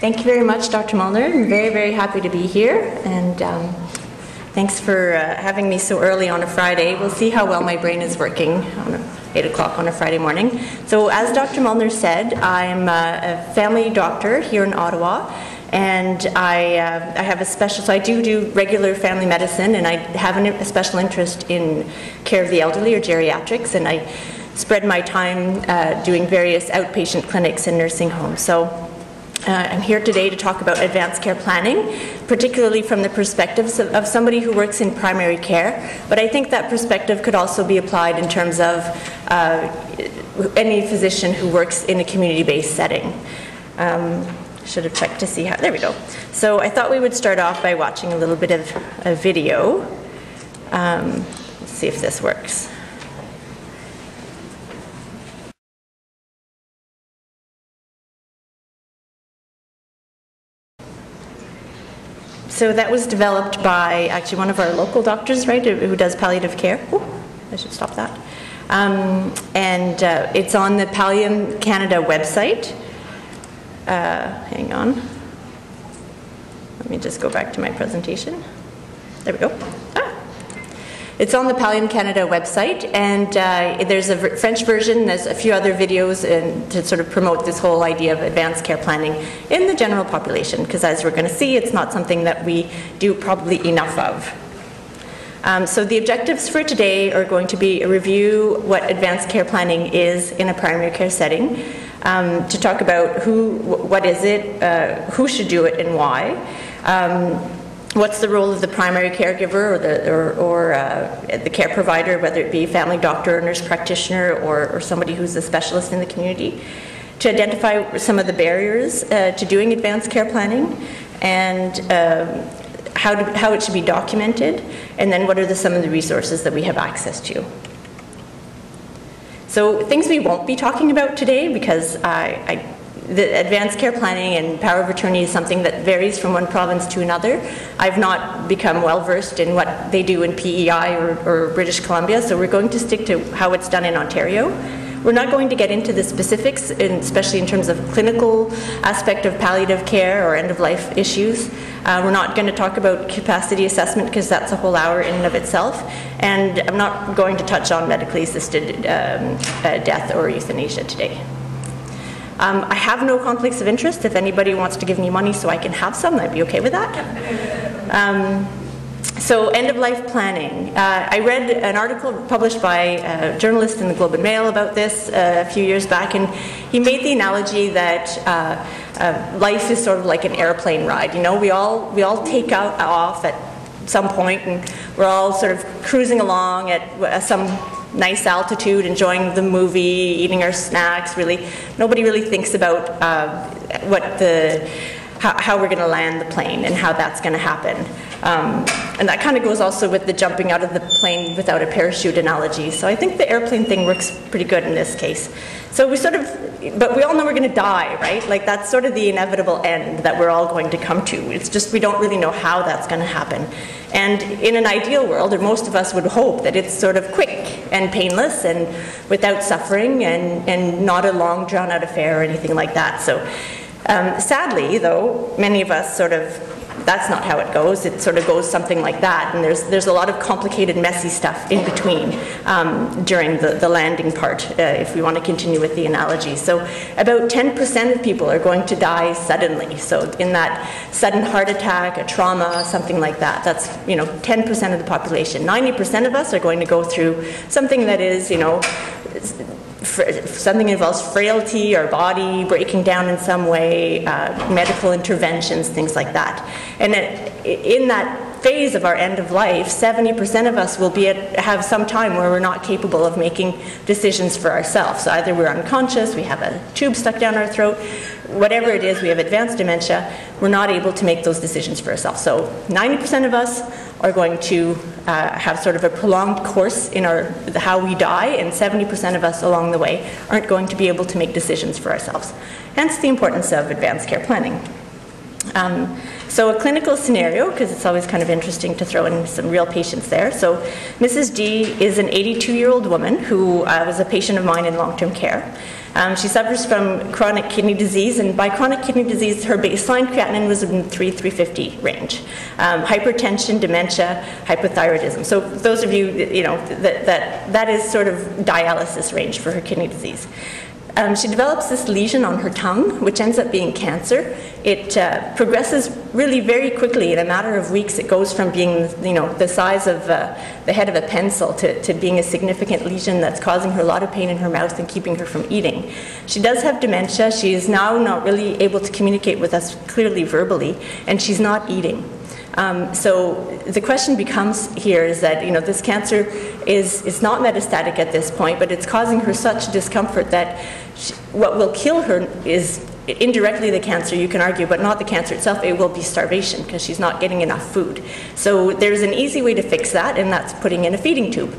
Thank you very much, Dr. Molnar. I'm very, very happy to be here, and thanks for having me so early on a Friday. We'll see how well my brain is working on 8 o'clock on a Friday morning. So as Dr. Molnar said, I'm a family doctor here in Ottawa, and I have a special, so I do regular family medicine, and I have a special interest in care of the elderly or geriatrics, and I spread my time doing various outpatient clinics and nursing homes. So I'm here today to talk about advanced care planning, particularly from the perspectives of somebody who works in primary care, but I think that perspective could also be applied in terms of any physician who works in a community-based setting. Should have checked to see how, there we go. So I thought we would start off by watching a little bit of a video. Let's see if this works. So that was developed by actually one of our local doctors, right, who does palliative care. Oh, I should stop that. It's on the Pallium Canada website. Hang on. Let me just go back to my presentation. There we go. It's on the Pallium Canada website, and there's a French version, there's a few other videos to sort of promote this whole idea of advanced care planning in the general population, because as we're going to see, it's not something that we do probably enough of. So the objectives for today are going to be a review what advanced care planning is in a primary care setting, to talk about what is it, who should do it and why, what's the role of the primary caregiver or the care provider, whether it be family doctor, nurse practitioner, or somebody who's a specialist in the community, to identify some of the barriers to doing advanced care planning, and how it should be documented, and then what are some of the resources that we have access to. So things we won't be talking about today, because the advanced care planning and power of attorney is something that varies from one province to another. I've not become well versed in what they do in PEI or British Columbia, so we're going to stick to how it's done in Ontario. We're not going to get into the specifics, especially in terms of clinical aspect of palliative care or end-of-life issues. We're not going to talk about capacity assessment, because that's a whole hour in and of itself. And I'm not going to touch on medically assisted death or euthanasia today. I have no conflicts of interest. If anybody wants to give me money so I can have some, I'd be okay with that. So end-of-life planning. I read an article published by a journalist in the Globe and Mail about this a few years back, and he made the analogy that life is sort of like an airplane ride. You know, we all take off at some point, and we're all sort of cruising along at some nice altitude, enjoying the movie, eating our snacks. Really, nobody really thinks about how we're going to land the plane and how that's going to happen. And that kind of goes also with the jumping out of the plane without a parachute analogy. So I think the airplane thing works pretty good in this case. So but we all know we're going to die, right? Like, that's sort of the inevitable end that we're all going to come to. It's just we don't really know how that's going to happen. And in an ideal world, or most of us would hope that it's sort of quick and painless and without suffering and not a long drawn-out affair or anything like that. So sadly, though, many of us that's not how it goes. It sort of goes something like that, and there's a lot of complicated, messy stuff in between during the landing part, if we want to continue with the analogy. So about 10% of people are going to die suddenly. So in that sudden heart attack, a trauma, something like that, that's 10% of the population. 90% of us are going to go through something that is, something involves frailty or body breaking down in some way, medical interventions, things like that. And in that phase of our end of life, 70% of us will have some time where we're not capable of making decisions for ourselves. So either we're unconscious, we have a tube stuck down our throat, whatever it is, we have advanced dementia, we're not able to make those decisions for ourselves. So 90% of us are going to have sort of a prolonged course in how we die, and 70% of us along the way aren't going to be able to make decisions for ourselves. Hence the importance of advanced care planning. So a clinical scenario, because it's always kind of interesting to throw in some real patients there. So Mrs. D is an 82-year-old woman who was a patient of mine in long-term care. She suffers from chronic kidney disease, and by chronic kidney disease, her baseline creatinine was in 350 range. Hypertension, dementia, hypothyroidism. So those of you, that is sort of dialysis range for her kidney disease. She develops this lesion on her tongue, which ends up being cancer. It progresses really very quickly. In a matter of weeks, it goes from being, the size of the head of a pencil to being a significant lesion that's causing her a lot of pain in her mouth and keeping her from eating. She does have dementia. She is now not really able to communicate with us clearly verbally, and she's not eating. So the question becomes here is that this cancer is not metastatic at this point, but it's causing her such discomfort that what will kill her is indirectly the cancer, you can argue, but not the cancer itself. It will be starvation because she's not getting enough food. So there's an easy way to fix that, and that's putting in a feeding tube.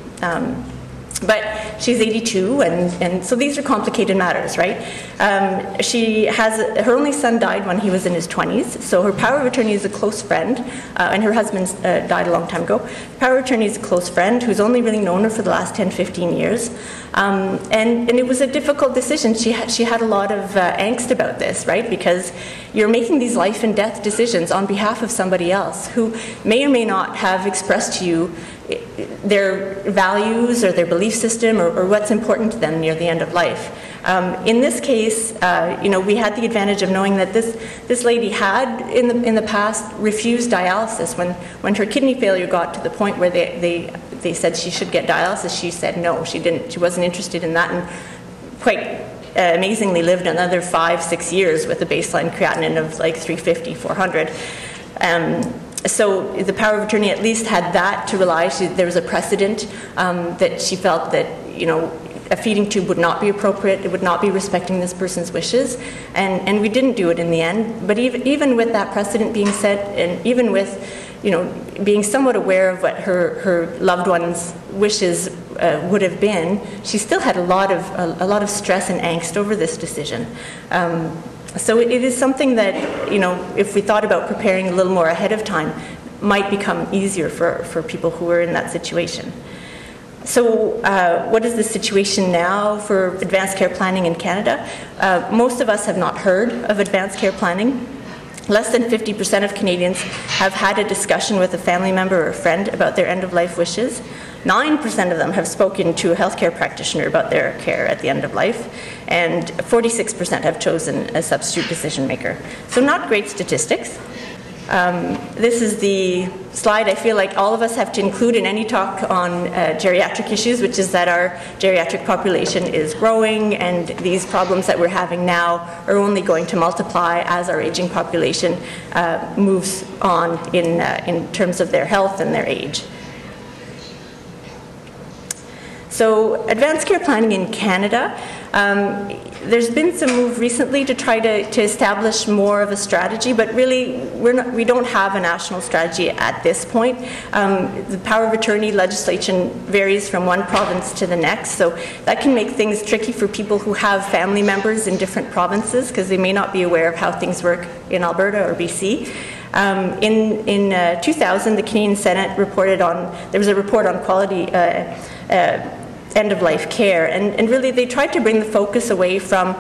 But she's 82, and so these are complicated matters, right? Her only son died when he was in his 20s, so her power of attorney is a close friend, and her husband died a long time ago. Power of attorney is a close friend who's only really known her for the last 10, 15 years. And it was a difficult decision. She had a lot of angst about this, right? Because you're making these life and death decisions on behalf of somebody else who may or may not have expressed to you their values or their belief system or what's important to them near the end of life. In this case, we had the advantage of knowing that this lady had in the past refused dialysis. When her kidney failure got to the point where they said she should get dialysis, she said no, she didn't. She wasn't interested in that, and quite amazingly lived another 5-6 years with a baseline creatinine of like 350, 400. So the power of attorney at least had that to rely. There was a precedent that she felt that a feeding tube would not be appropriate. It would not be respecting this person's wishes, and we didn't do it in the end. But even with that precedent being set, and even with being somewhat aware of what her loved one's wishes would have been, she still had a lot of stress and angst over this decision. So it is something that, if we thought about preparing a little more ahead of time, might become easier for people who are in that situation. So what is the situation now for advanced care planning in Canada? Most of us have not heard of advanced care planning. Less than 50% of Canadians have had a discussion with a family member or a friend about their end-of-life wishes. 9% of them have spoken to a healthcare practitioner about their care at the end of life, and 46% have chosen a substitute decision maker. So not great statistics. This is the slide I feel like all of us have to include in any talk on geriatric issues, which is that our geriatric population is growing, and these problems that we're having now are only going to multiply as our aging population moves on in terms of their health and their age. So advanced care planning in Canada, there's been some move recently to try to establish more of a strategy, but really we don't have a national strategy at this point. The power of attorney legislation varies from one province to the next, so that can make things tricky for people who have family members in different provinces, because they may not be aware of how things work in Alberta or BC. In 2000, the Canadian Senate reported on, there was a report on quality end-of-life care, and really they tried to bring the focus away from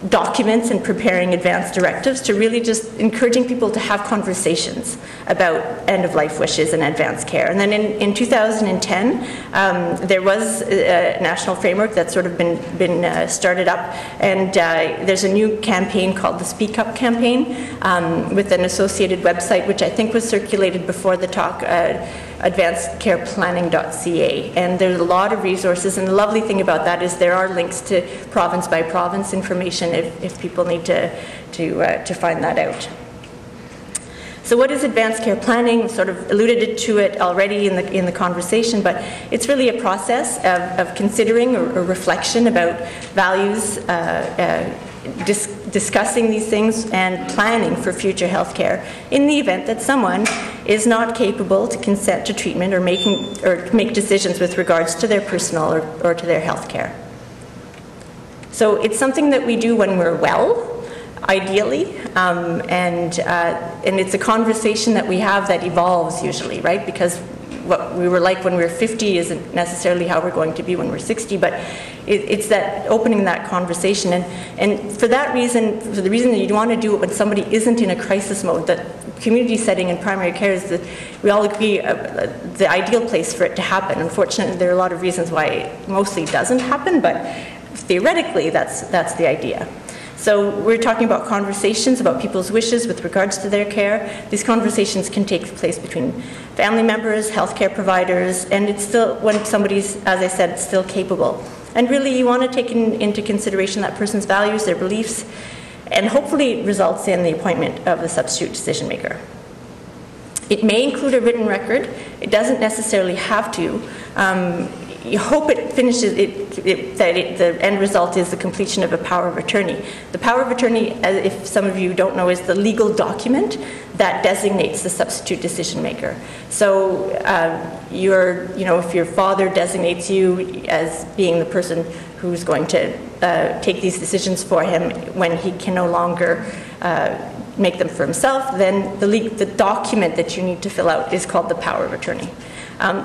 documents and preparing advance directives to really just encouraging people to have conversations about end-of-life wishes and advanced care. And then in 2010, there was a national framework that's sort of been started up, and there's a new campaign called the Speak Up campaign with an associated website, which I think was circulated before the talk, advancedcareplanning.ca, and there's a lot of resources, and the lovely thing about that is there are links to province by province information if people need to find that out. So what is advanced care planning? We've sort of alluded to it already in the conversation, but it's really a process of considering or reflection about values, discussing these things and planning for future health care in the event that someone is not capable to consent to treatment or make decisions with regards to their personal or to their health care. So it's something that we do when we're well, ideally, and it's a conversation that we have that evolves usually, right? Because what we were like when we were 50 isn't necessarily how we're going to be when we're 60, but it's that opening that conversation, and for that reason, for the reason that you want to do it when somebody isn't in a crisis mode, that community setting and primary care is, we all agree, the ideal place for it to happen. Unfortunately, there are a lot of reasons why it mostly doesn't happen, but theoretically, that's the idea. So we're talking about conversations about people's wishes with regards to their care. These conversations can take place between family members, healthcare providers, and it's still when somebody's, as I said, still capable. And really, you want to take into consideration that person's values, their beliefs, and hopefully it results in the appointment of the substitute decision maker. It may include a written record. It doesn't necessarily have to. You hope it finishes, the end result is the completion of a power of attorney. The power of attorney, if some of you don't know, is the legal document that designates the substitute decision maker. So if your father designates you as being the person who's going to take these decisions for him when he can no longer make them for himself, then the document that you need to fill out is called the power of attorney.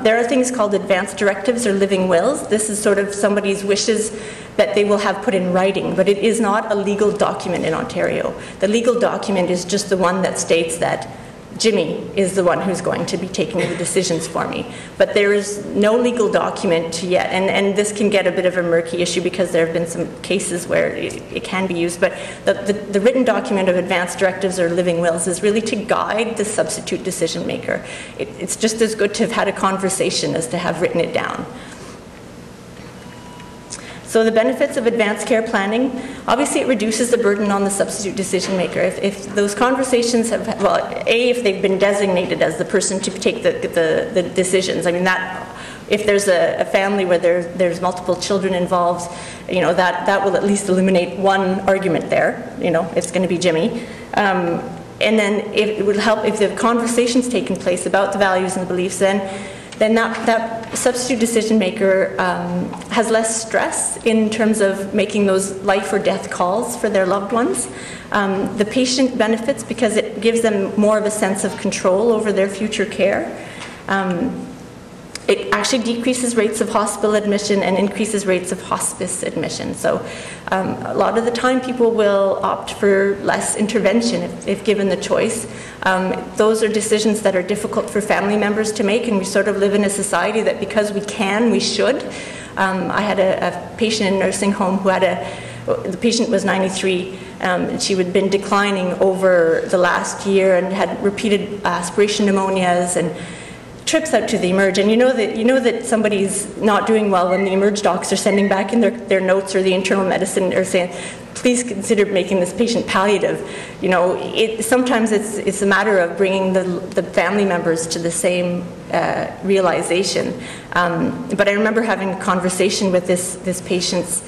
There are things called advance directives or living wills. This is sort of somebody's wishes that they will have put in writing, but it is not a legal document in Ontario. The legal document is just the one that states that Jimmy is the one who's going to be taking the decisions for me. But there is no legal document yet, and this can get a bit of a murky issue because there have been some cases where it can be used, but the written document of advance directives or living wills is really to guide the substitute decision maker. It's just as good to have had a conversation as to have written it down. So the benefits of advanced care planning, obviously it reduces the burden on the substitute decision maker. If those conversations have, well, if they've been designated as the person to take the decisions, I mean if there's a family where there's multiple children involved, that will at least eliminate one argument there, it's going to be Jimmy. And then it would help if the conversation's taken place about the values and the beliefs, then that substitute decision maker has less stress in terms of making those life or death calls for their loved ones. The patient benefits because it gives them more of a sense of control over their future care. It actually decreases rates of hospital admission and increases rates of hospice admission. So a lot of the time people will opt for less intervention if given the choice. Those are decisions that are difficult for family members to make, and we sort of live in a society that because we can, we should. I had a patient in a nursing home who the patient was 93. She had been declining over the last year and had repeated aspiration pneumonias and trips out to the eMERGE, and you know that somebody's not doing well when the eMERGE docs are sending back in their notes, or the internal medicine are saying, please consider making this patient palliative. Sometimes it's a matter of bringing the family members to the same realization. But I remember having a conversation with this patient's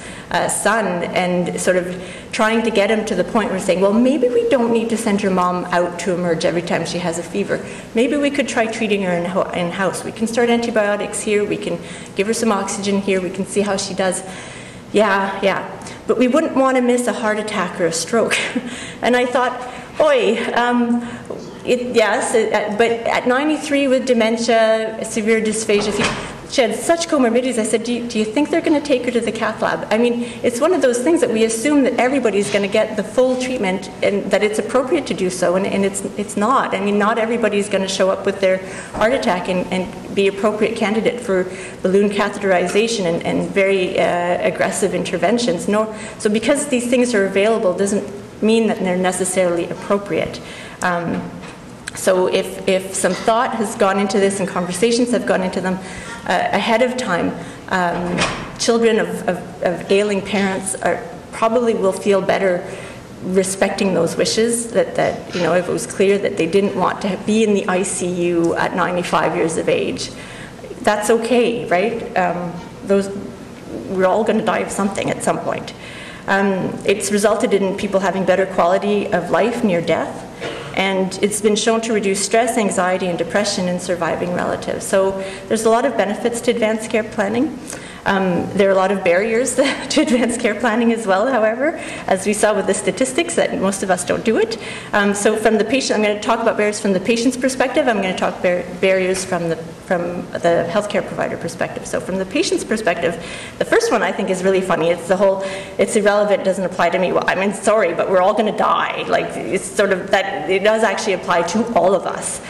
son and sort of trying to get him to the point where saying, well, maybe we don't need to send your mom out to eMERGE every time she has a fever. Maybe we could try treating her in-house. We can start antibiotics here. We can give her some oxygen here. We can see how she does. Yeah. But we wouldn't want to miss a heart attack or a stroke. And I thought, but at 93 with dementia, severe dysphagia, she had such comorbidities. I said, do you think they're going to take her to the cath lab? I mean, it's one of those things that we assume that everybody's going to get the full treatment and that it's appropriate to do so, and it's not. I mean, not everybody's going to show up with their heart attack and be appropriate candidate for balloon catheterization and very aggressive interventions. No, so because these things are available doesn't mean that they're necessarily appropriate. So if some thought has gone into this and conversations have gone into them ahead of time, children of ailing parents probably will feel better respecting those wishes, that if it was clear that they didn't want to be in the ICU at 95 years of age. That's okay, right? We're all going to die of something at some point. It's resulted in people having better quality of life near death. And it's been shown to reduce stress, anxiety, and depression in surviving relatives. So there's a lot of benefits to advanced care planning. There are a lot of barriers to advanced care planning as well, however, as we saw with the statistics that most of us don't do it. So from the patient, I'm going to talk about barriers from the patient's perspective. I'm going to talk barriers from the healthcare provider perspective. So from the patient's perspective, the first one I think is really funny. It's the whole, it's irrelevant, doesn't apply to me. Well, I mean, sorry, but we're all going to die. Like, it's sort of that, it does actually apply to all of us.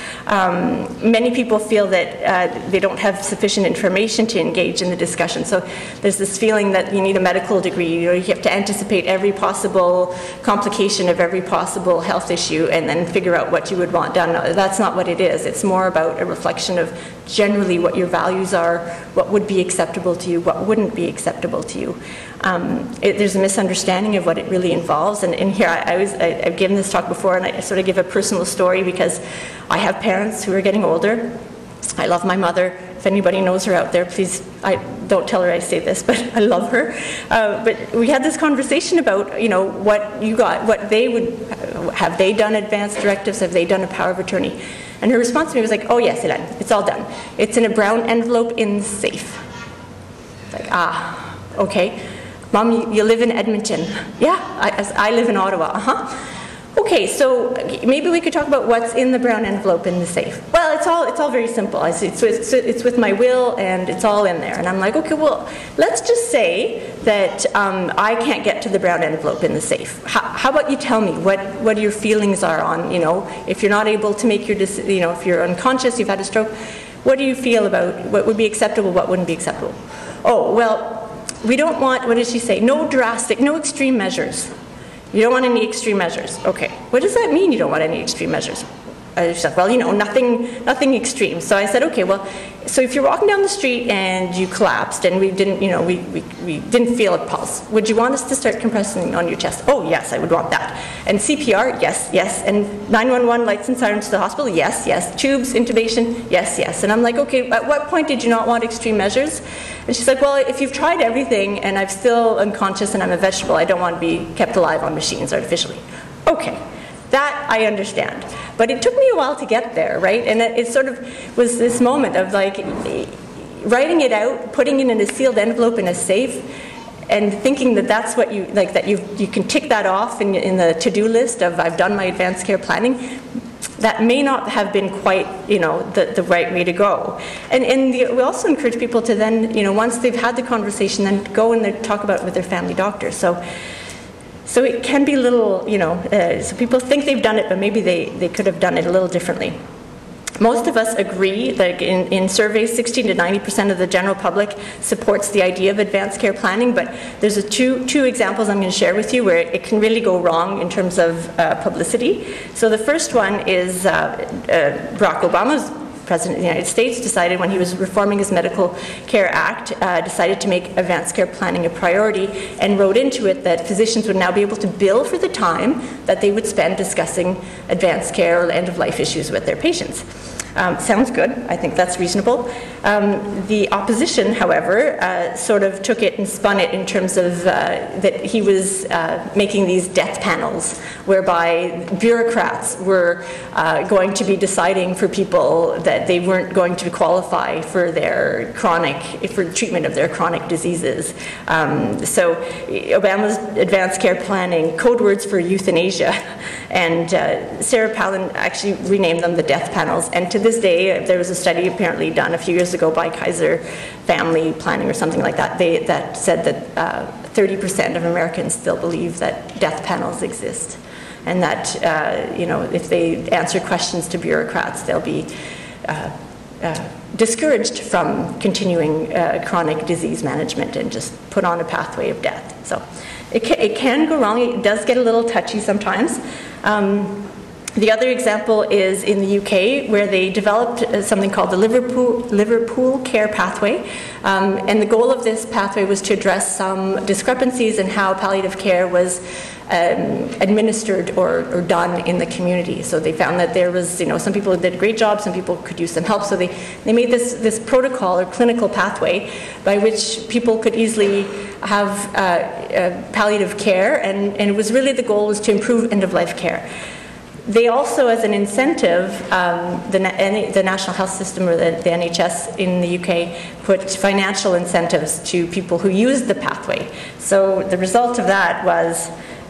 Many people feel that they don't have sufficient information to engage in the discussion. So there's this feeling that you need a medical degree, you have to anticipate every possible complication of every possible health issue and then figure out what you would want done. That's not what it is. It's more about a reflection of generally what your values are, what would be acceptable to you, what wouldn't be acceptable to you. There's a misunderstanding of what it really involves, and here I've given this talk before, and I sort of give a personal story because I have parents who are getting older. I love my mother. If anybody knows her out there, please don't tell her I say this, but I love her. But we had this conversation about, you know, what you got, what they would, have they done advance directives, have they done a power of attorney? And her response to me was like, oh yes, Hélène, it's all done. It's in a brown envelope in the safe. Like, ah, okay. Mom, you live in Edmonton. Yeah, I live in Ottawa, Okay, so maybe we could talk about what's in the brown envelope in the safe. Well, it's all very simple. It's with my will, and it's all in there. And I'm like, okay, well, let's just say that I can't get to the brown envelope in the safe. How about you tell me what your feelings are on, you know, if you're not able to make your decision, you know, if you're unconscious, you've had a stroke, what do you feel about what would be acceptable, what wouldn't be acceptable? Oh, well, we don't want, what did she say? No drastic, no extreme measures. You don't want any extreme measures. Okay. What does that mean, you don't want any extreme measures? She's like, well, you know, nothing extreme. So I said, okay, well, so if you're walking down the street and you collapsed and we didn't, you know, we didn't feel a pulse, would you want us to start compressing on your chest? Oh, yes, I would want that. And CPR, yes, yes. And 911 lights and sirens to the hospital, yes, yes. Tubes, intubation, yes, yes. And I'm like, okay, at what point did you not want extreme measures? And she's like, well, if you've tried everything and I'm still unconscious and I'm a vegetable, I don't want to be kept alive on machines artificially. Okay. That I understand. But it took me a while to get there, right? And it sort of was this moment of like writing it out, putting it in a sealed envelope in a safe, and thinking that that's what you, like that you can tick that off in the to-do list of I've done my advanced care planning. That may not have been quite, you know, the right way to go. And we also encourage people to then, you know, once they've had the conversation, then go and talk about it with their family doctor. So it can be a little, you know, so people think they've done it, but maybe they could have done it a little differently. Most of us agree, like in surveys, 60 to 90% of the general public supports the idea of advanced care planning, but there's two examples I'm going to share with you where it can really go wrong in terms of publicity. So the first one is Barack Obama's President of the United States decided when he was reforming his Medical Care Act, decided to make advanced care planning a priority and wrote into it that physicians would now be able to bill for the time that they would spend discussing advanced care or end-of-life issues with their patients. Sounds good. I think that's reasonable. The opposition, however, sort of took it and spun it in terms of that he was making these death panels whereby bureaucrats were going to be deciding for people that they weren't going to qualify for their for treatment of their chronic diseases. So Obama's advanced care planning, code words for euthanasia, and Sarah Palin actually renamed them the death panels. And to this day, there was a study apparently done a few years ago by Kaiser Family Planning or something like that, that said that 30% of Americans still believe that death panels exist, and that you know, if they answer questions to bureaucrats, they'll be discouraged from continuing chronic disease management and just put on a pathway of death. So it can go wrong. It does get a little touchy sometimes. The other example is in the UK, where they developed something called the Liverpool Care Pathway. And the goal of this pathway was to address some discrepancies in how palliative care was administered or done in the community. So they found that there was, you know, some people did a great job, some people could use some help. So they made this protocol or clinical pathway by which people could easily have palliative care, and it was really, the goal was to improve end-of-life care. They also, as an incentive, the National Health System, or the NHS in the UK, put financial incentives to people who use the pathway. So the result of that was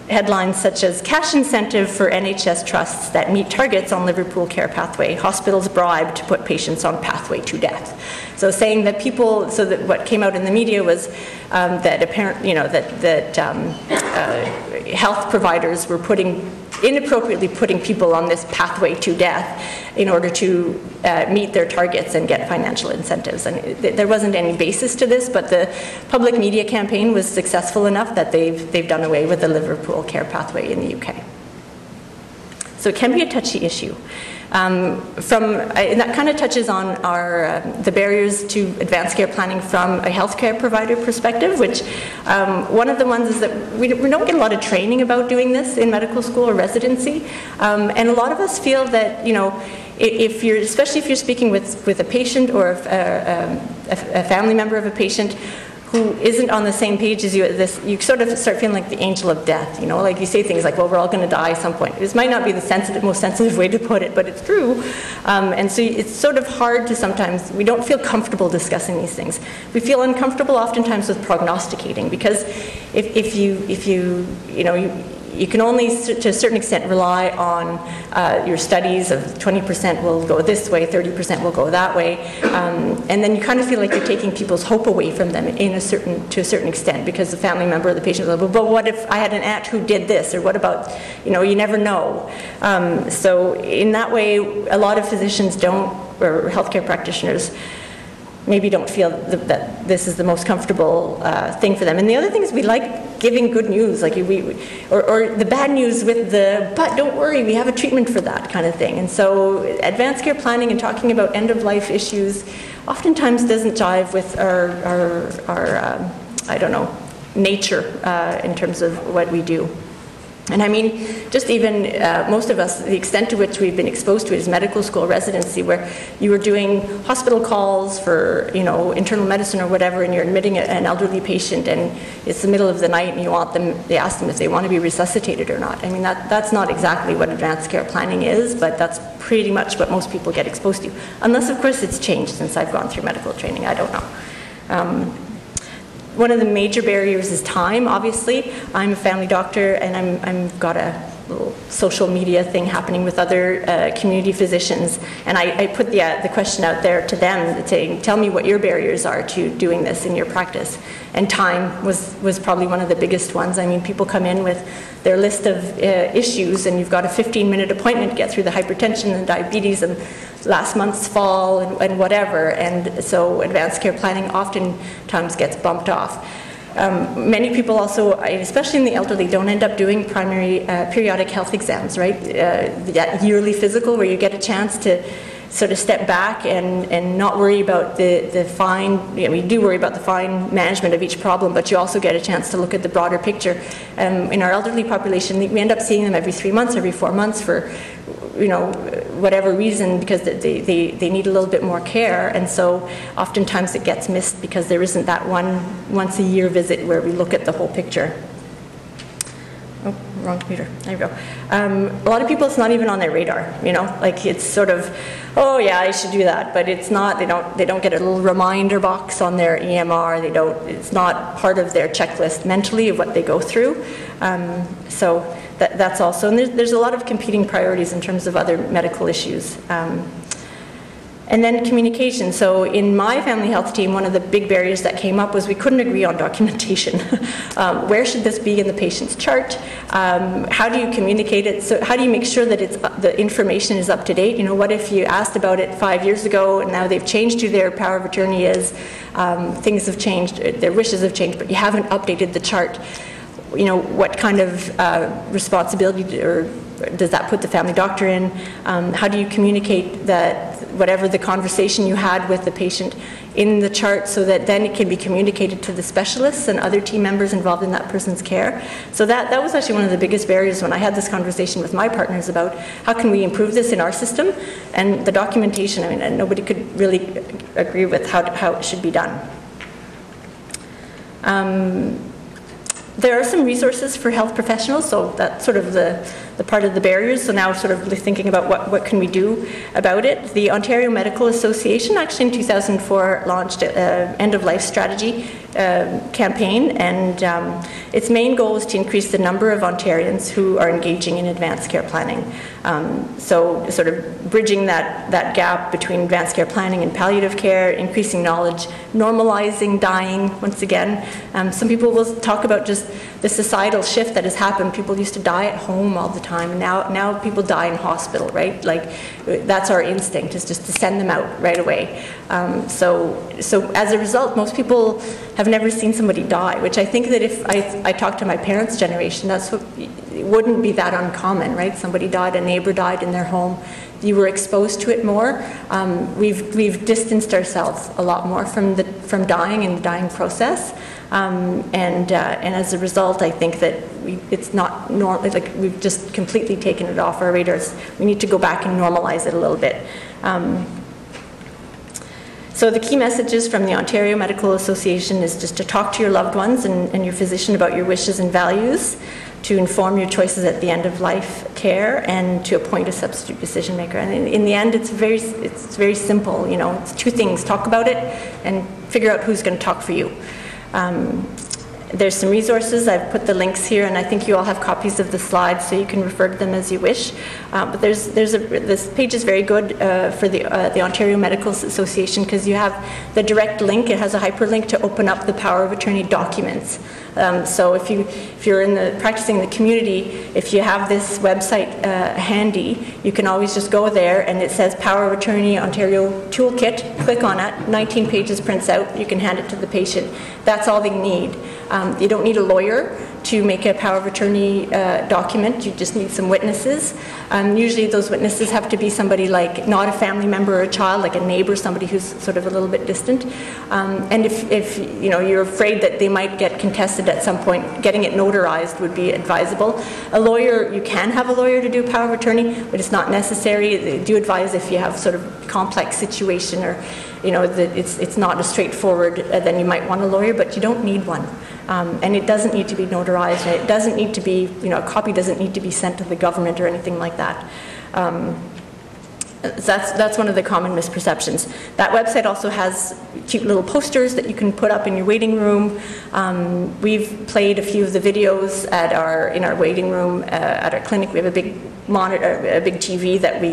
headlines such as "Cash incentive for NHS trusts that meet targets on Liverpool care pathway. Hospitals bribed to put patients on pathway to death." So saying that people, so that what came out in the media was that apparently, health providers were inappropriately putting people on this pathway to death in order to meet their targets and get financial incentives. And there wasn't any basis to this, but the public media campaign was successful enough that they've done away with the Liverpool care pathway in the UK. So it can be a touchy issue. And that kind of touches on the barriers to advanced care planning from a healthcare provider perspective, which one of the ones is that we don't get a lot of training about doing this in medical school or residency. And a lot of us feel that, especially if you're speaking with a patient or a family member of a patient who isn't on the same page as you at this, you sort of start feeling like the angel of death, like you say things like, well, we're all going to die at some point. This might not be the most sensitive way to put it, but it's true. And so it's sort of hard to sometimes, we don't feel comfortable discussing these things. We feel uncomfortable oftentimes with prognosticating, because if you can only, to a certain extent, rely on your studies of 20% will go this way, 30% will go that way, and then you kind of feel like you're taking people's hope away from them to a certain extent, because the family member or the patient will go, but what if I had an aunt who did this, or what about, you never know. So in that way, a lot of physicians or healthcare practitioners maybe don't feel that this is the most comfortable thing for them. And the other thing is we like giving good news, like or the bad news with but don't worry, we have a treatment for that kind of thing. And so advanced care planning and talking about end-of-life issues oftentimes doesn't jive with our nature in terms of what we do. And I mean, just even most of us, the extent to which we've been exposed to it is medical school residency, where you were doing hospital calls for, internal medicine or whatever, and you're admitting an elderly patient, and it's the middle of the night, and they ask them if they want to be resuscitated or not. I mean, that's not exactly what advanced care planning is, but that's pretty much what most people get exposed to. Unless, of course, it's changed since I've gone through medical training. I don't know. One of the major barriers is time, obviously. I'm a family doctor, and I've got a little social media thing happening with other community physicians, and I put the question out there to them saying, tell me what your barriers are to doing this in your practice. And time was probably one of the biggest ones. I mean, people come in with their list of issues, and you've got a 15-minute appointment to get through the hypertension and diabetes and last month's fall and whatever, and so advanced care planning oftentimes gets bumped off. Many people also, especially in the elderly, don't end up doing periodic health exams, right? That yearly physical where you get a chance to sort of step back and not worry about the fine, you do worry about the fine management of each problem, but you also get a chance to look at the broader picture. In our elderly population, we end up seeing them every 3 months, every 4 months for whatever reason, because they need a little bit more care, and so oftentimes it gets missed because there isn't that one once-a-year visit where we look at the whole picture. Oh, wrong computer. There we go. A lot of people, it's not even on their radar. Like it's sort of, oh yeah, I should do that, but it's not. They don't get a little reminder box on their EMR. It's not part of their checklist mentally of what they go through. So that's also, and there's a lot of competing priorities in terms of other medical issues. And then communication. So in my family health team, one of the big barriers that came up was we couldn't agree on documentation. Where should this be in the patient's chart? How do you communicate it? So how do you make sure that the information is up to date? What if you asked about it 5 years ago and now they've changed who their power of attorney is, things have changed, their wishes have changed, but you haven't updated the chart. What kind of responsibility does that put the family doctor in? How do you communicate that whatever the conversation you had with the patient in the chart, so that then it can be communicated to the specialists and other team members involved in that person's care? So that was actually one of the biggest barriers when I had this conversation with my partners about how can we improve this in our system, and the documentation, and nobody could really agree with how it should be done. There are some resources for health professionals, so that's sort of the part of the barriers. So now sort of thinking about what can we do about it. The Ontario Medical Association actually in 2004 launched an end-of-life strategy campaign, and its main goal is to increase the number of Ontarians who are engaging in advanced care planning. So sort of bridging that gap between advanced care planning and palliative care, increasing knowledge, normalizing dying once again. Some people will talk about just the societal shift that has happened. People used to die at home all the time, and now people die in hospital, right? Like, that's our instinct, is just to send them out right away. So as a result, most people have never seen somebody die, which I think that if I talk to my parents' generation, it wouldn't be that uncommon, right? Somebody died, a neighbor died in their home. You were exposed to it more. We've distanced ourselves a lot more from dying and the dying process, and as a result, I think that it's not normal. Like, we've just completely taken it off our radars. We need to go back and normalize it a little bit. So the key messages from the Ontario Medical Association is just to talk to your loved ones and your physician about your wishes and values, to inform your choices at the end of life care, and to appoint a substitute decision maker. And in the end, it's very simple. You know, it's two things: talk about it and figure out who's going to talk for you. There's some resources. I've put the links here, and I think you all have copies of the slides, so you can refer to them as you wish. But this page is very good for the Ontario Medical Association, because you have the direct link. It has a hyperlink to open up the power of attorney documents. So if you're practicing in the community, if you have this website handy, you can always just go there, and it says Power of Attorney Ontario Toolkit. Click on it. 19 pages prints out. You can hand it to the patient. That's all they need. You don't need a lawyer to make a power of attorney document. You just need some witnesses. Usually those witnesses have to be somebody like not a family member or a child, like a neighbor, somebody who's sort of a little bit distant. And if you know, you're afraid that they might get contested at some point, getting it notarized would be advisable. A lawyer, you can have a lawyer to do power of attorney, but it's not necessary. They do advise if you have sort of complex situation, or you know, that it's not as straightforward, then you might want a lawyer, but you don't need one. And it doesn't need to be notarized, and it doesn't need to be, you know, a copy doesn't need to be sent to the government or anything like that. That's one of the common misperceptions. That website also has cute little posters that you can put up in your waiting room. We've played a few of the videos in our waiting room at our clinic. We have a big monitor, a big TV that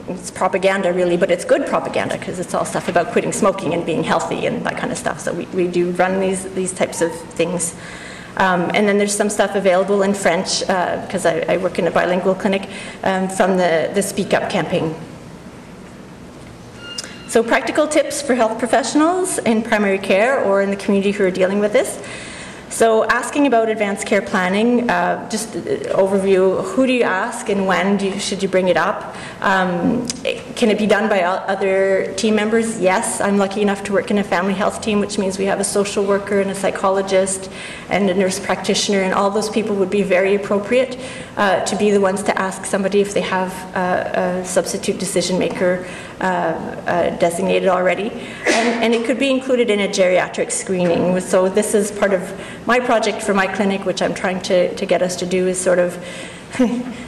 it's propaganda really, but it's good propaganda, because it's all stuff about quitting smoking and being healthy and that kind of stuff. So we do run these types of things. And then there's some stuff available in French, because I work in a bilingual clinic, from the Speak Up campaign. So practical tips for health professionals in primary care or in the community who are dealing with this. So asking about advanced care planning, just overview, who do you ask and when should you bring it up? Can it be done by other team members? Yes, I'm lucky enough to work in a family health team, which means we have a social worker and a psychologist and a nurse practitioner, and all those people would be very appropriate to be the ones to ask somebody if they have a substitute decision maker designated already. And it could be included in a geriatric screening. So this is part of my project for my clinic, which I'm trying to get us to do, is sort of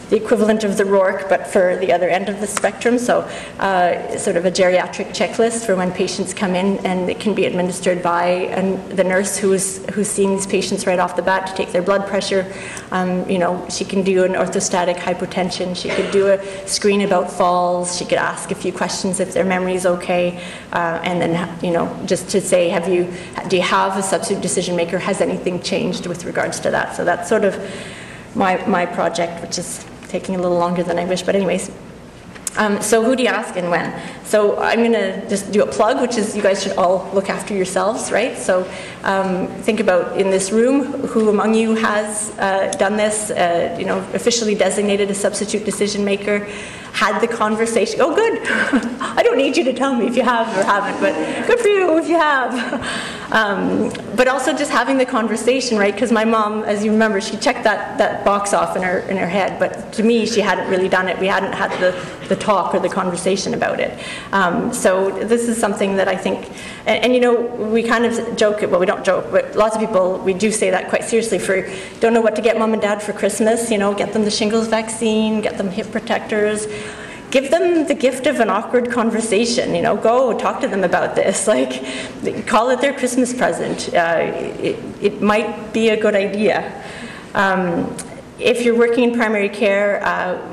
the equivalent of the Rourke, but for the other end of the spectrum. So sort of a geriatric checklist for when patients come in, and it can be administered by the nurse who's seeing these patients right off the bat to take their blood pressure. You know, she can do an orthostatic hypotension. She could do a screen about falls. She could ask a few questions if their memory is okay, and then, you know, just to say, do you have a substitute decision maker? Has anything changed with regards to that? So that's sort of my project, which is taking a little longer than I wish, but anyways. So who do you ask and when? So I'm going to just do a plug, which is you guys should all look after yourselves, right? So think about in this room, who among you has done this, you know, officially designated a substitute decision maker, had the conversation. Oh, good. I don't need you to tell me if you have or haven't, but good for you if you have. But also just having the conversation, right? Because my mom, as you remember, she checked that box off in her head, but to me, she hadn't really done it. We hadn't had the talk or the conversation about it. So this is something that I think, and you know, we kind of joke, well, we don't joke, but lots of people, we do say that quite seriously for, don't know what to get mom and dad for Christmas, you know, get them the shingles vaccine, get them hip protectors. Give them the gift of an awkward conversation, you know, go talk to them about this, like call it their Christmas present. It might be a good idea. If you're working in primary care,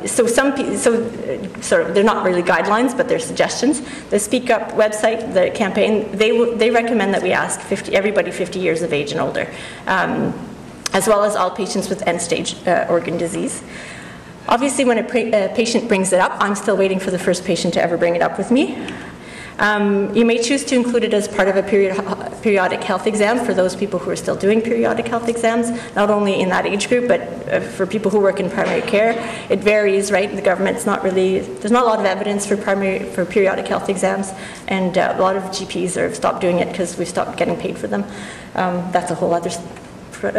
they're not really guidelines, but they're suggestions. The Speak Up website, the campaign, they recommend that we ask everybody 50 years of age and older, as well as all patients with end-stage organ disease. Obviously, when a patient brings it up, I'm still waiting for the first patient to ever bring it up with me. You may choose to include it as part of a periodic health exam for those people who are still doing periodic health exams, not only in that age group, but for people who work in primary care. It varies, right? The government's not really, there's not a lot of evidence for periodic health exams, and a lot of GPs have stopped doing it because we've stopped getting paid for them. That's a whole other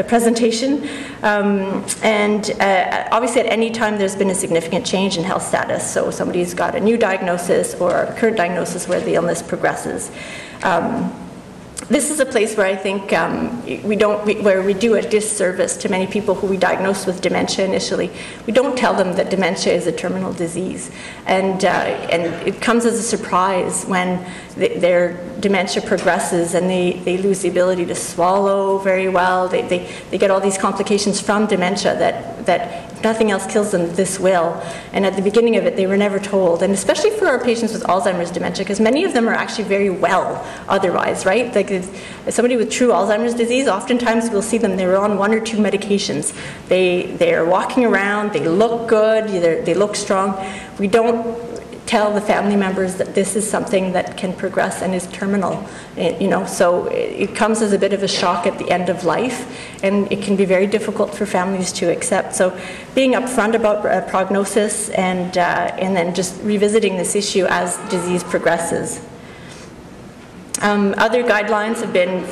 presentation. Obviously at any time there's been a significant change in health status, so somebody's got a new diagnosis or a current diagnosis where the illness progresses. This is a place where I think where we do a disservice to many people who we diagnose with dementia initially. We don't tell them that dementia is a terminal disease, and it comes as a surprise when their dementia progresses and they lose the ability to swallow very well. They get all these complications from dementia that if nothing else kills them, this will. And at the beginning of it, they were never told. And especially for our patients with Alzheimer's dementia, because many of them are actually very well otherwise, right? Like somebody with true Alzheimer's disease, oftentimes we'll see them, they're on 1 or 2 medications. They're walking around, they look good, they look strong. We don't tell the family members that this is something that can progress and is terminal, you know, so it comes as a bit of a shock at the end of life, and it can be very difficult for families to accept. So being upfront about prognosis and then just revisiting this issue as disease progresses. Other guidelines have been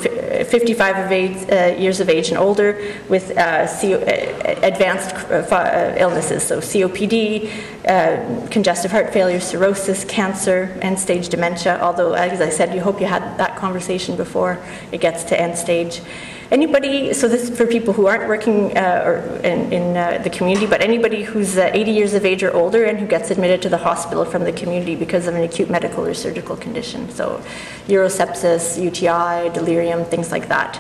55 years of age and older with advanced illnesses, so COPD, congestive heart failure, cirrhosis, cancer, end-stage dementia, although, as I said, you hope you had that conversation before it gets to end-stage. Anybody, so this is for people who aren't working in the community, but anybody who's 80 years of age or older and who gets admitted to the hospital from the community because of an acute medical or surgical condition. So urosepsis, UTI, delirium, things like that.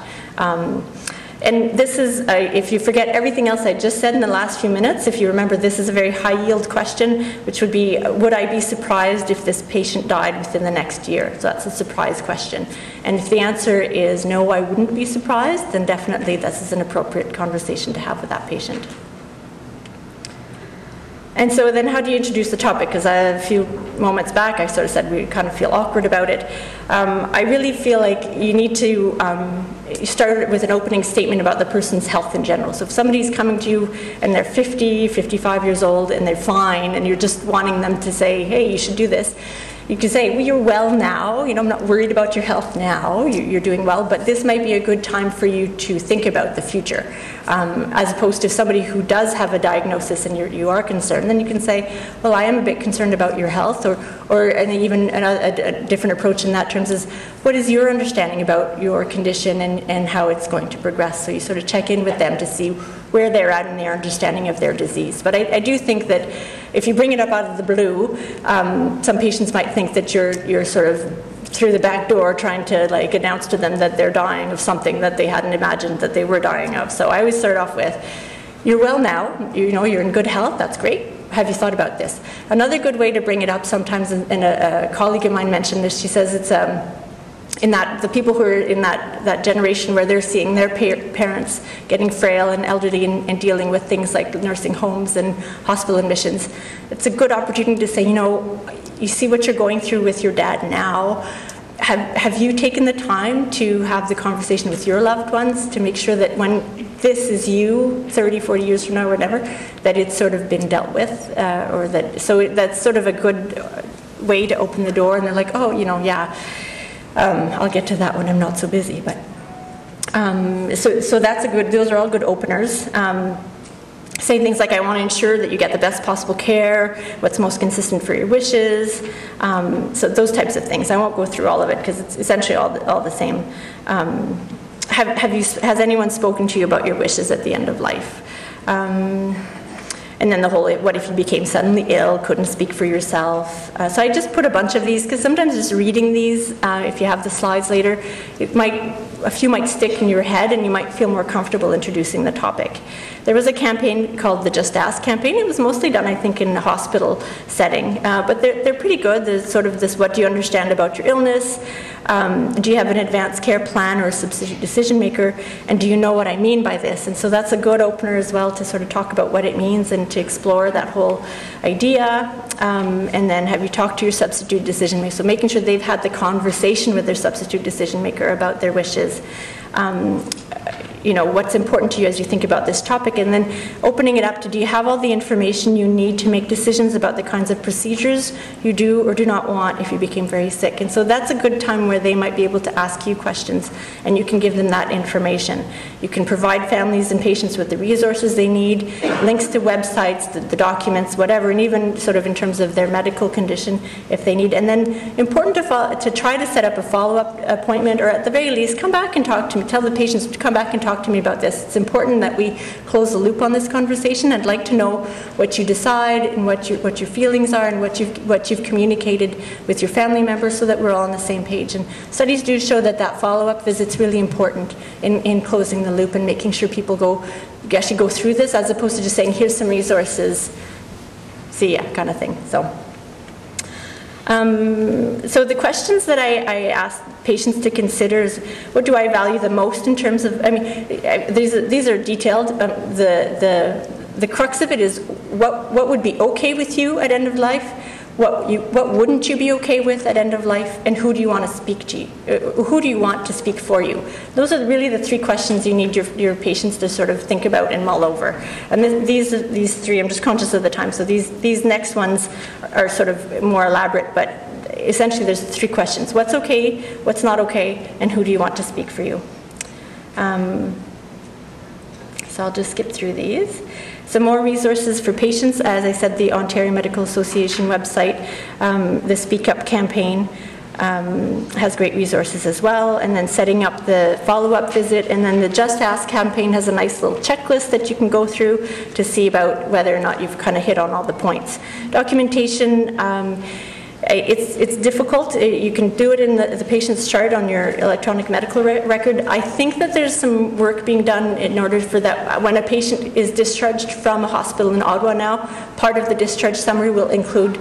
And this is, if you forget everything else I just said in the last few minutes, if you remember, this is a very high-yield question, which would be, would I be surprised if this patient died within the next year? So that's a surprise question. And if the answer is no, I wouldn't be surprised, then definitely this is an appropriate conversation to have with that patient. And so then how do you introduce the topic? Because a few moments back I sort of said we kind of feel awkward about it. I really feel like you need to start with an opening statement about the person's health in general. So if somebody's coming to you and they're 50, 55 years old and they're fine and you're just wanting them to say, hey, you should do this, you can say, well, you're well now, you know, I'm not worried about your health now, you're doing well, but this might be a good time for you to think about the future. As opposed to somebody who does have a diagnosis and you are concerned, then you can say, well, I am a bit concerned about your health, and even a different approach in that terms is, what is your understanding about your condition and how it's going to progress? So you sort of check in with them to see where they're at in their understanding of their disease. But I do think that if you bring it up out of the blue, some patients might think that you're sort of through the back door trying to like announce to them that they're dying of something that they hadn't imagined that they were dying of. So I always start off with, you're well now, you know, you're in good health, that's great. Have you thought about this? Another good way to bring it up sometimes, and a colleague of mine mentioned this, she says it's in that the people who are in that generation where they're seeing their parents getting frail and elderly and dealing with things like nursing homes and hospital admissions, it's a good opportunity to say, you know, you see what you're going through with your dad now. Have you taken the time to have the conversation with your loved ones to make sure that when this is you 30, 40 years from now or whatever, that it's sort of been dealt with, or that, so that's sort of a good way to open the door, and they're like, oh, you know, yeah. I'll get to that when I'm not so busy, but so that's a good, those are all good openers. Saying things like, I want to ensure that you get the best possible care, what's most consistent for your wishes, so those types of things. I won't go through all of it because it's essentially all the same. Has anyone spoken to you about your wishes at the end of life? And then the whole, what if you became suddenly ill, couldn't speak for yourself? So I just put a bunch of these, because sometimes just reading these, if you have the slides later, a few might stick in your head and you might feel more comfortable introducing the topic. There was a campaign called the Just Ask campaign. It was mostly done, I think, in a hospital setting, but they're pretty good. There's sort of this, what do you understand about your illness? Do you have an advanced care plan or a substitute decision maker? And do you know what I mean by this? And so that's a good opener as well to sort of talk about what it means and to explore that whole idea. And then have you talked to your substitute decision maker? So making sure they've had the conversation with their substitute decision maker about their wishes. You know, what's important to you as you think about this topic, and then opening it up to, do you have all the information you need to make decisions about the kinds of procedures you do or do not want if you became very sick? And so that's a good time where they might be able to ask you questions and you can give them that information. You can provide families and patients with the resources they need, links to websites, the documents, whatever, and even sort of in terms of their medical condition if they need. And then important to try to set up a follow-up appointment, or at the very least, come back and talk to me. Tell the patients to come back and talk to me about this. It's important that we close the loop on this conversation. I'd like to know what you decide and what your feelings are and what you've communicated with your family members so that we're all on the same page. And studies do show that follow-up visit's really important in closing the loop and making sure people actually go through this, as opposed to just saying, here's some resources, see ya, kind of thing. So the questions that I ask patients to consider is, what do I value the most in terms of, I mean, these are detailed. The crux of it is, what would be okay with you at end of life? What wouldn't you be okay with at end of life? And who do you want to speak to? Who do you want to speak for you? Those are really the three questions you need your patients to sort of think about and mull over. And these three, I'm just conscious of the time, so these next ones are sort of more elaborate, but essentially there's three questions. What's okay, what's not okay, and who do you want to speak for you? So I'll just skip through these. Some more resources for patients. As I said, the Ontario Medical Association website, the Speak Up campaign has great resources as well. And then setting up the follow-up visit. And then the Just Ask campaign has a nice little checklist that you can go through to see about whether or not you've kind of hit on all the points. Documentation. It's difficult. You can do it in the patient's chart on your electronic medical record. I think that there's some work being done in order for that. When a patient is discharged from a hospital in Ottawa now, part of the discharge summary will include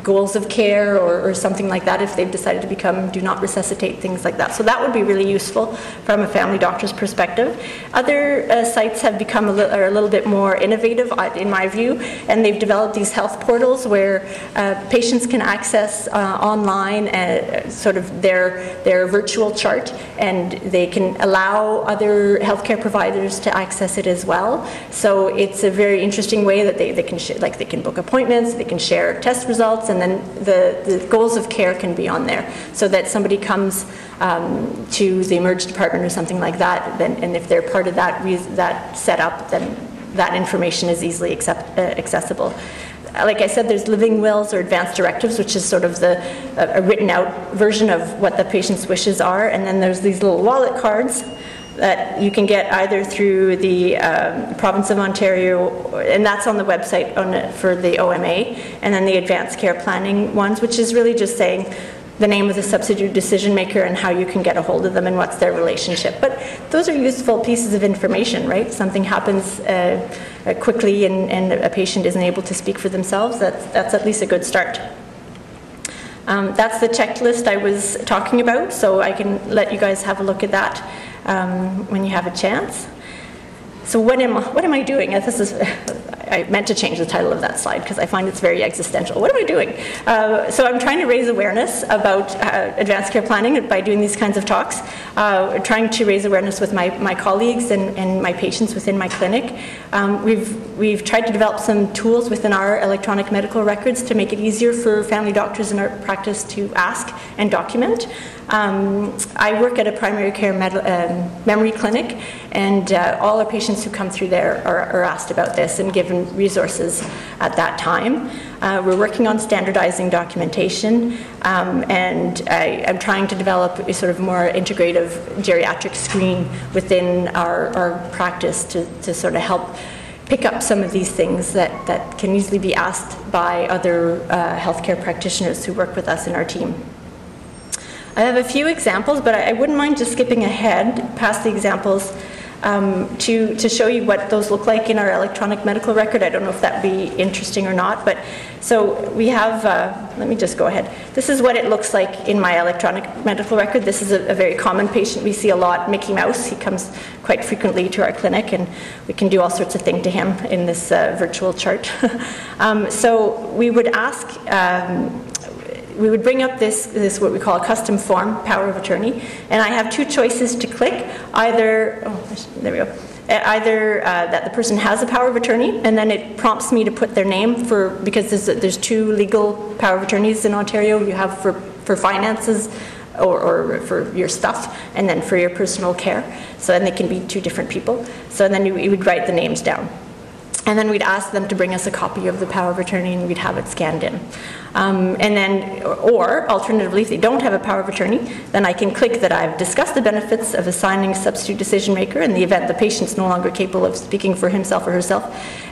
goals of care or something like that if they've decided to become do not resuscitate, things like that. So that would be really useful from a family doctor's perspective. Other sites have become a little bit more innovative in my view, and they've developed these health portals where patients can access online sort of their virtual chart, and they can allow other healthcare providers to access it as well. So it's a very interesting way that they can book appointments, they can share test results, and then the goals of care can be on there, so that somebody comes to the emerge department or something like that, and if they're part of that setup, then that information is easily accessible. Like I said, there's living wills or advanced directives, which is sort of a written out version of what the patient's wishes are, and then there's these little wallet cards that you can get either through the province of Ontario, and that's on the website for the OMA, and then the advanced care planning ones, which is really just saying the name of the substitute decision maker and how you can get a hold of them and what's their relationship. But those are useful pieces of information, right? Something happens quickly and a patient isn't able to speak for themselves, that's at least a good start. That's the checklist I was talking about, so I can let you guys have a look at that when you have a chance. So what am I doing? This is I meant to change the title of that slide because I find it's very existential. What am I doing? So I'm trying to raise awareness about advanced care planning by doing these kinds of talks, trying to raise awareness with my colleagues and my patients within my clinic. We've tried to develop some tools within our electronic medical records to make it easier for family doctors in our practice to ask and document. I work at a primary care memory clinic, and all our patients who come through there are asked about this and given resources at that time. We're working on standardizing documentation, and I'm trying to develop a sort of more integrative geriatric screen within our practice to sort of help pick up some of these things that can easily be asked by other healthcare practitioners who work with us in our team. I have a few examples, but I wouldn't mind just skipping ahead past the examples to show you what those look like in our electronic medical record. I don't know if that would be interesting or not, but so we have, let me just go ahead. This is what it looks like in my electronic medical record. This is a very common patient we see a lot, Mickey Mouse. He comes quite frequently to our clinic, and we can do all sorts of things to him in this virtual chart. So we would ask, we would bring up this what we call a custom form, power of attorney, and I have two choices to click. Either, there we go, either that the person has a power of attorney, and then it prompts me to put their name because there's two legal power of attorneys in Ontario. You have for finances or for your stuff, and then for your personal care. So then they can be two different people. So then you would write the names down. And then we'd ask them to bring us a copy of the power of attorney, and we'd have it scanned in. And then, or alternatively, if they don't have a power of attorney, then I can click that I've discussed the benefits of assigning a substitute decision maker in the event the patient's no longer capable of speaking for himself or herself,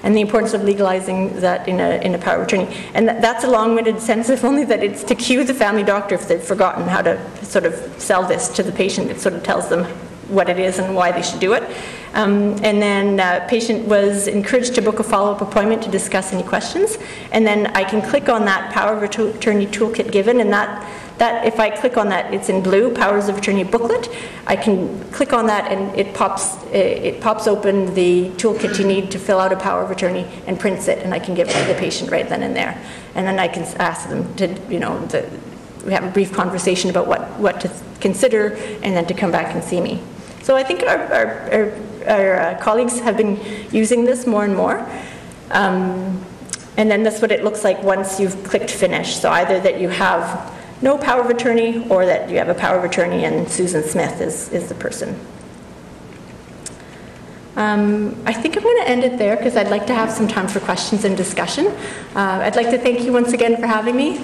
and the importance of legalizing that in a power of attorney. And that's a long-winded sentence, if only that it's to cue the family doctor if they've forgotten how to sort of sell this to the patient. It sort of tells them what it is and why they should do it. And then patient was encouraged to book a follow-up appointment to discuss any questions. And then I can click on that power of attorney toolkit given, and that if I click on that, it's in blue, powers of attorney booklet. I can click on that, and it pops open the toolkit you need to fill out a power of attorney and prints it, and I can give it to the patient right then and there. And then I can ask them to, we have a brief conversation about what to consider, and then to come back and see me. So I think our colleagues have been using this more and more. And then that's what it looks like once you've clicked finish. So either that you have no power of attorney, or that you have a power of attorney and Susan Smith is the person. I think I'm going to end it there because I'd like to have some time for questions and discussion. I'd like to thank you once again for having me.